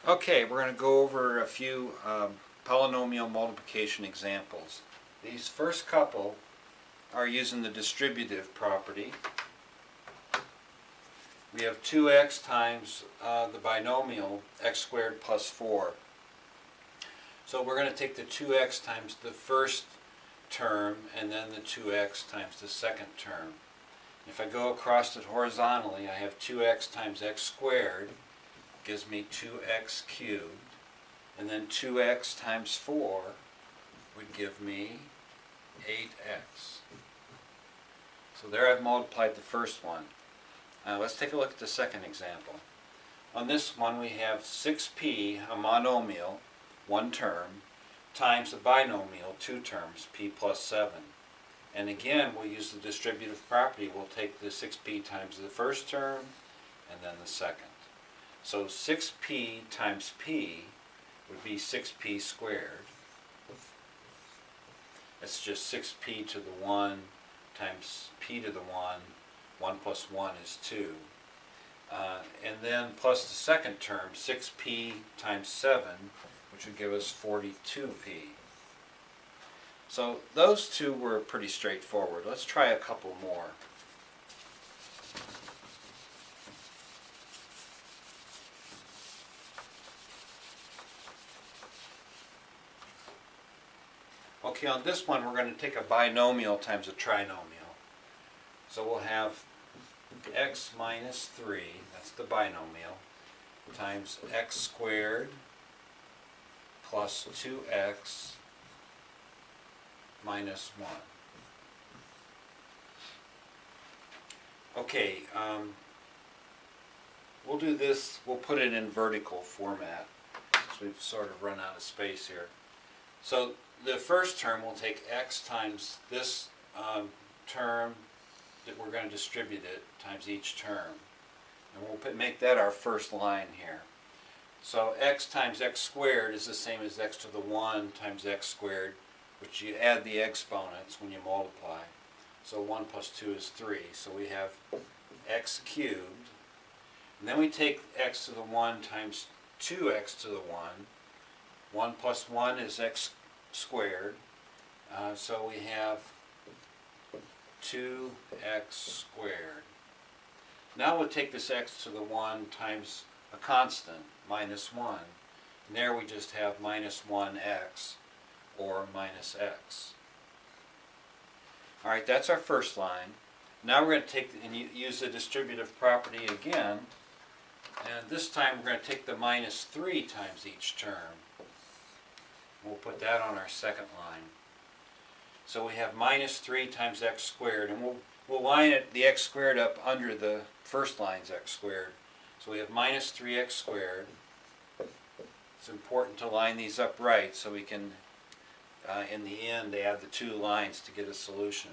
Okay, we're going to go over a few polynomial multiplication examples. These first couple are using the distributive property. We have 2x times the binomial x squared plus 4. So we're going to take the 2x times the first term and then the 2x times the second term. If I go across it horizontally, I have 2x times x squared gives me 2x cubed, and then 2x times 4 would give me 8x. So there I've multiplied the first one. Let's take a look at the second example. On this one we have 6p, a monomial, one term, times a binomial, two terms, p plus 7. And again, we'll use the distributive property. We'll take the 6p times the first term and then the second. So 6p times p would be 6p squared. It's just 6p to the 1 times p to the 1. 1 plus 1 is 2. And then plus the second term, 6p times 7, which would give us 42p. So those two were pretty straightforward. Let's try a couple more. Okay, on this one we're going to take a binomial times a trinomial. So we'll have x minus 3, that's the binomial, times x squared plus 2x minus 1. Okay, we'll do this, we'll put it in vertical format since we've sort of run out of space here. So the first term will take x times this term that we're going to distribute it times each term. And we'll make that our first line here. So x times x squared is the same as x to the 1 times x squared, which you add the exponents when you multiply. So 1 plus 2 is 3. So we have x cubed. And then we take x to the 1 times 2x to the 1. 1 plus 1 is x squared. So we have 2x squared. Now we'll take this x to the 1 times a constant, minus 1. And there we just have minus 1x, or minus x. Alright, that's our first line. Now we're going to take and use the distributive property again. And this time we're going to take the minus 3 times each term. We'll put that on our second line. So we have minus 3 times x squared, and we'll line the x squared up under the first line's x squared. So we have minus 3x squared. It's important to line these up right so we can, in the end, add the two lines to get a solution.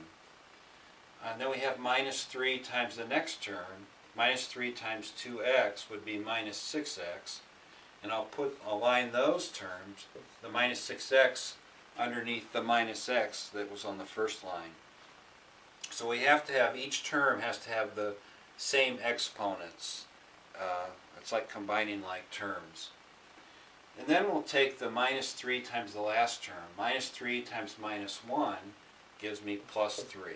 And then we have minus 3 times the next term. Minus 3 times 2x would be minus 6x. And I'll line those terms, the minus 6x, underneath the minus x that was on the first line. So we have to have, each term has to have the same exponents. It's like combining like terms. And then we'll take the minus 3 times the last term. Minus 3 times minus 1 gives me plus 3.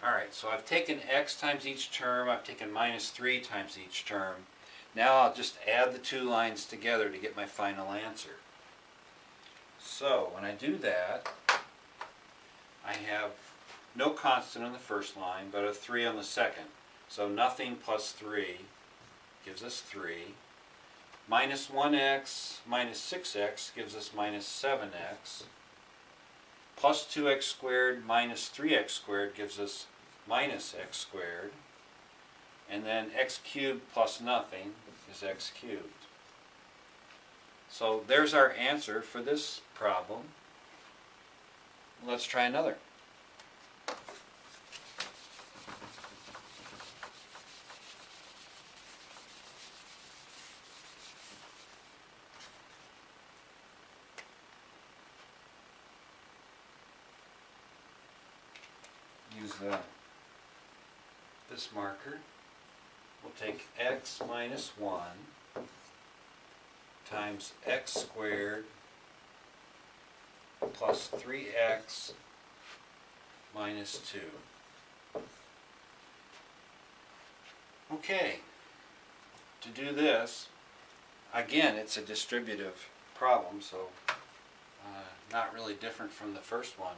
Alright, so I've taken x times each term, I've taken minus 3 times each term. Now I'll just add the two lines together to get my final answer. So when I do that, I have no constant on the first line, but a 3 on the second. So nothing plus 3 gives us 3. Minus 1x minus 6x gives us minus 7x. Plus 2x squared minus 3x squared gives us minus x squared. And then x cubed plus nothing is x cubed. So there's our answer for this problem. Let's try another. Use this marker. we'll take x minus 1 times x squared plus 3x minus 2. Okay, to do this, again, it's a distributive problem, so not really different from the first one.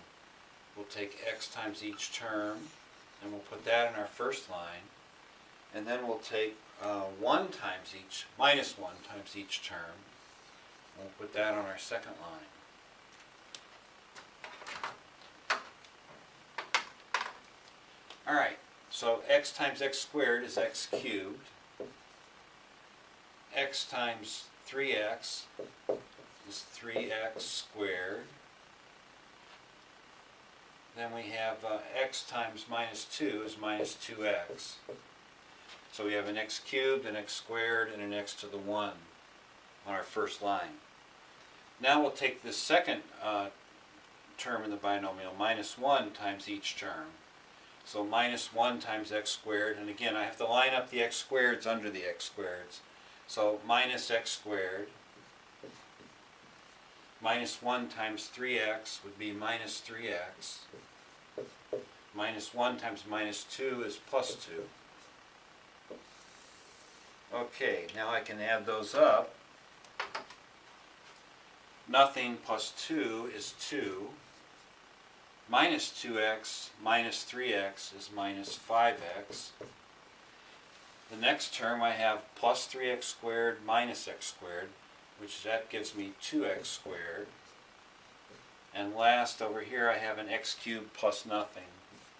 We'll take x times each term, and we'll put that in our first line, and then we'll take minus 1 times each term, and we'll put that on our second line. Alright, so x times x squared is x cubed. X times 3x is 3x squared. Then we have x times minus 2 is minus 2x. So we have an x cubed, an x squared, and an x to the 1 on our first line. Now we'll take the second term in the binomial, minus 1 times each term. So minus 1 times x squared, and again I have to line up the x squareds under the x squareds. So minus x squared, minus 1 times 3x would be minus 3x. Minus 1 times minus 2 is plus 2. Okay, now I can add those up. Nothing plus 2 is 2. Minus 2x minus 3x is minus 5x. The next term I have plus 3x squared minus x squared, which that gives me 2x squared. And last over here I have an x cubed plus nothing,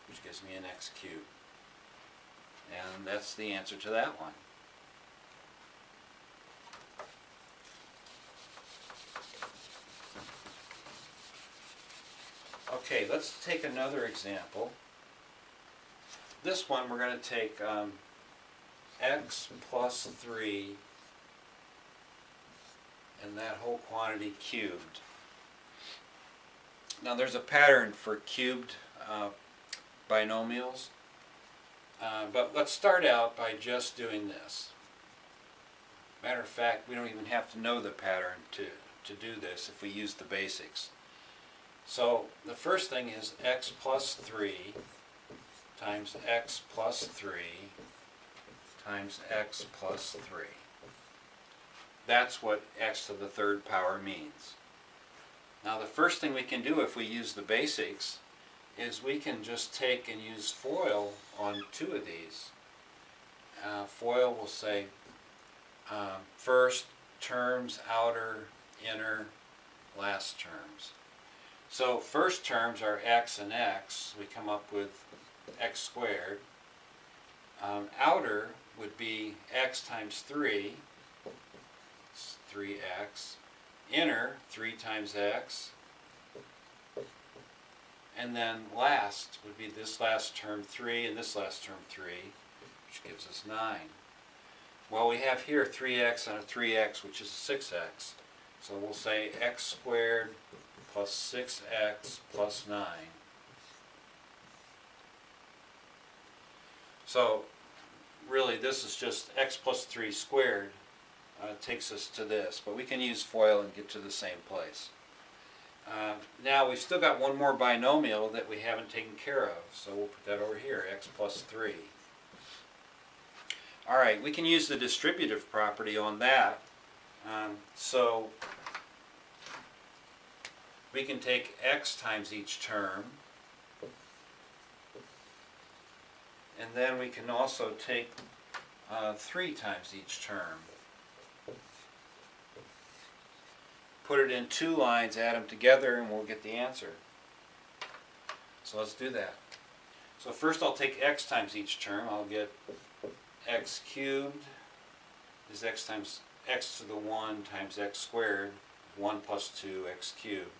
which gives me an x cubed. And that's the answer to that one. Okay, let's take another example. This one we're going to take x plus 3 and that whole quantity cubed. Now there's a pattern for cubed binomials, but let's start out by just doing this. Matter of fact, we don't even have to know the pattern to do this if we use the basics. So the first thing is x plus 3 times x plus 3 times x plus 3. That's what x to the third power means. Now the first thing we can do if we use the basics is we can just take and use FOIL on two of these. FOIL will say first terms, outer, inner, last terms. So first terms are x and x. We come up with x squared. Outer would be x times 3. It's 3x. Inner, 3 times x. And then last would be this last term 3 and this last term 3, which gives us 9. Well, we have here 3x and a 3x, which is 6x. So we'll say x squared plus 6x plus 9. So really this is just x plus 3 squared takes us to this, but we can use FOIL and get to the same place. Now we've still got one more binomial that we haven't taken care of, so we'll put that over here, x plus 3. Alright, we can use the distributive property on that. So we can take x times each term, and then we can also take 3 times each term. Put it in two lines, add them together, and we'll get the answer. So let's do that. So first I'll take x times each term. I'll get x cubed is x times x to the 1 times x squared, 1 plus 2, x cubed.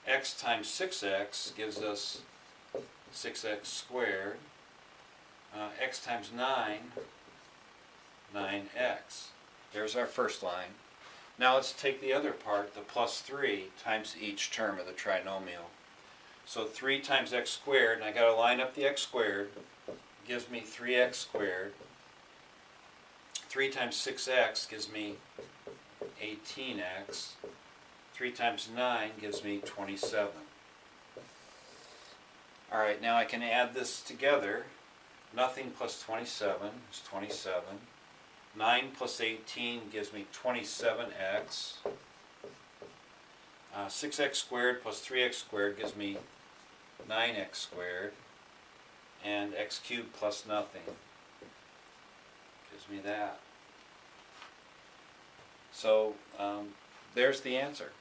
X times 6x gives us 6x squared. X times 9, 9x. There's our first line. Now let's take the other part, the plus 3 times each term of the trinomial. So 3 times x squared, and I got to line up the x squared, gives me 3x squared. 3 times 6x gives me 18x. 3 times 9 gives me 27. Alright, now I can add this together. Nothing plus 27 is 27. 9 plus 18 gives me 27x. 6x squared plus 3x squared gives me 9x squared. And x cubed plus nothing gives me that. So there's the answer.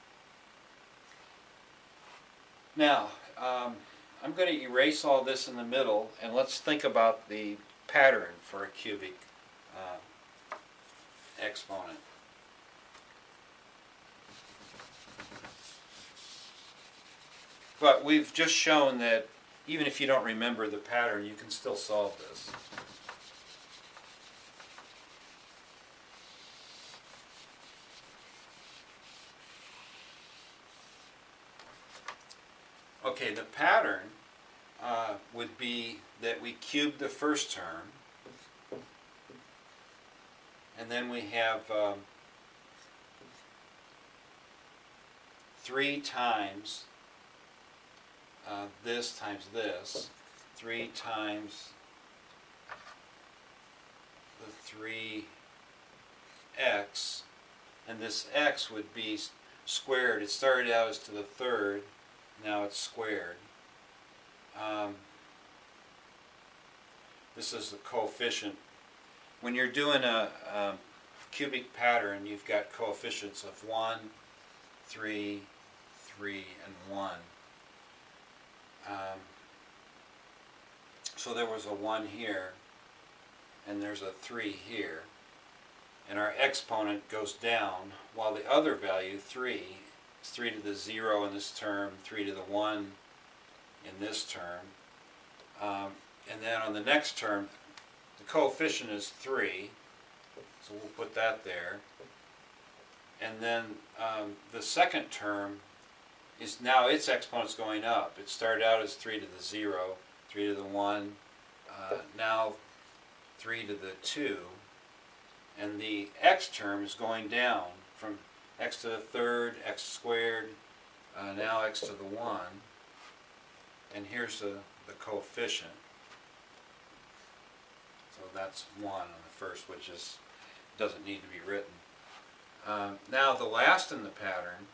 Now, I'm going to erase all this in the middle, and let's think about the pattern for a cubic exponent. But we've just shown that even if you don't remember the pattern, you can still solve this. Okay, the pattern would be that we cube the first term, and then we have 3 times this times this, 3 times the 3x, and this x would be squared. It started out as to the third, now it's squared. This is the coefficient. When you're doing a cubic pattern, you've got coefficients of 1, 3, 3, and 1. So there was a 1 here, and there's a 3 here. And our exponent goes down, while the other value, 3, is 3 to the 0 in this term, 3 to the 1 in this term. And then on the next term, the coefficient is 3, so we'll put that there. And then the second term is now its exponent's going up. It started out as 3 to the 0, 3 to the 1, now 3 to the 2. And the x term is going down from x to the third, x squared, now x to the 1. And here's the coefficient. So that's 1 on the first, which doesn't need to be written. Now the last in the pattern,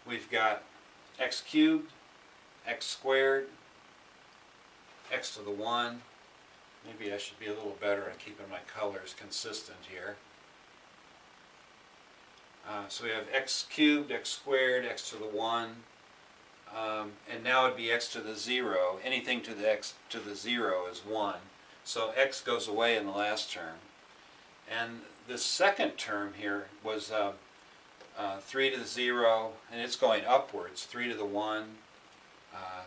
we've got x cubed, x squared, x to the 1. Maybe I should be a little better at keeping my colors consistent here. So we have x cubed, x squared, x to the 1, and now it'd be x to the 0. Anything to the x to the 0 is 1. So x goes away in the last term. And the second term here was 3 to the 0, and it's going upwards. 3 to the 1,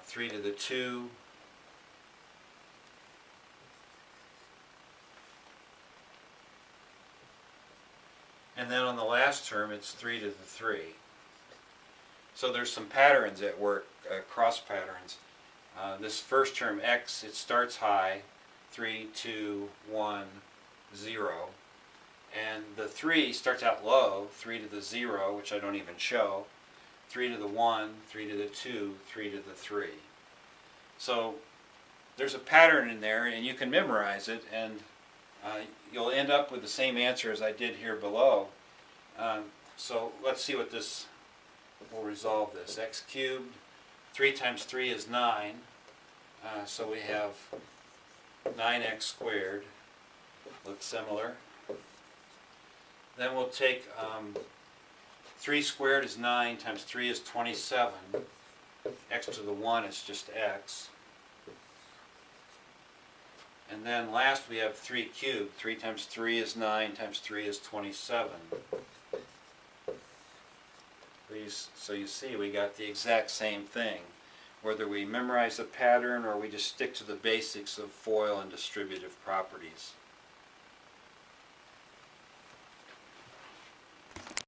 3 to the 2, and then on the last term it's 3 to the 3. So there's some patterns at work, cross patterns. This first term x, it starts high, 3, 2, 1, 0. And the 3 starts out low, 3 to the 0, which I don't even show, 3 to the 1, 3 to the 2, 3 to the 3. So there's a pattern in there, and you can memorize it, and you'll end up with the same answer as I did here below. So let's see what this will resolve this. X cubed, 3 times 3 is 9, so we have 9x squared. Looks similar. Then we'll take 3 squared is 9 times 3 is 27. X to the 1 is just x. And then last we have 3 cubed. 3 times 3 is 9 times 3 is 27. So you see we got the exact same thing. Whether we memorize the pattern or we just stick to the basics of FOIL and distributive properties.